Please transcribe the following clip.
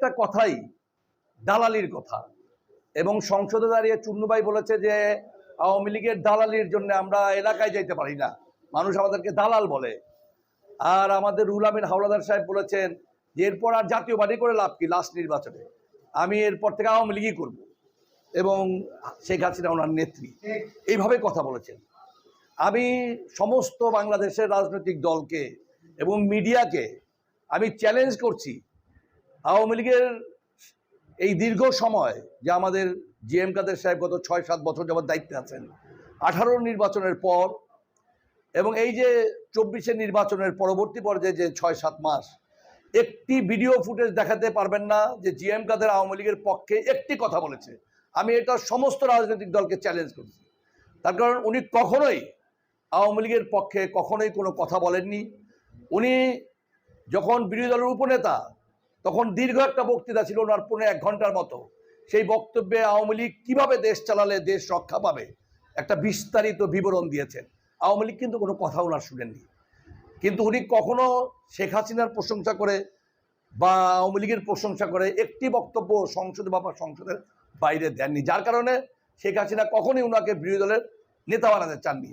প্রত্যেকটা কথাই দালালির কথা। এবং সংসদে দাঁড়িয়ে চুন্নু ভাই বলেছে যে আওয়ামী লীগের দালালির জন্য আমরা এলাকায় যাইতে পারি না, মানুষ আমাদেরকে দালাল বলে। আর আমাদের রুহুল আমিন হাওলাদার সাহেব বলেছেন যে এরপর আর জাতীয় পার্টি করে লাভ কি, লাস্ট নির্বাচনে আমি এরপর থেকে আওয়ামী লীগই করব, এবং শেখ হাসিনা ওনার নেত্রী, এইভাবে কথা বলেছেন। আমি সমস্ত বাংলাদেশের রাজনৈতিক দলকে এবং মিডিয়াকে আমি চ্যালেঞ্জ করছি, আওয়ামী লীগের এই দীর্ঘ সময় যে আমাদের জিএম কাদের সাহেব গত 6-7 বছর যাবৎ দায়িত্বে আছেন, 18 নির্বাচনের পর এবং এই যে 24-এর নির্বাচনের পরবর্তী পর্যায়ে যে 6-7 মাস, একটি ভিডিও ফুটেজ দেখাতে পারবেন না যে জিএম কাদের আওয়ামী লীগের পক্ষে একটি কথা বলেছে। আমি এটা সমস্ত রাজনৈতিক দলকে চ্যালেঞ্জ করছি, তার কারণ উনি কখনোই আওয়ামী লীগের পক্ষে কখনোই কোনো কথা বলেননি। উনি যখন বিরোধী দলের উপনেতা তখন দীর্ঘ একটা বক্তৃতা ছিল ওনার 1 ঘন্টার মতো, সেই বক্তব্যে আওয়ামী লীগ কীভাবে দেশ চালালে দেশ রক্ষা পাবে একটা বিস্তারিত বিবরণ দিয়েছেন। আওয়ামী লীগ কিন্তু কোনো কথা ওনার শুনেননি, কিন্তু উনি কখনো শেখ হাসিনার প্রশংসা করে বা আওয়ামী লীগের প্রশংসা করে একটি বক্তব্য সংসদে বা সংসদের বাইরে দেননি, যার কারণে শেখ হাসিনা কখনোই ওনাকে বিরোধী দলের নেতা বানাতে চাননি।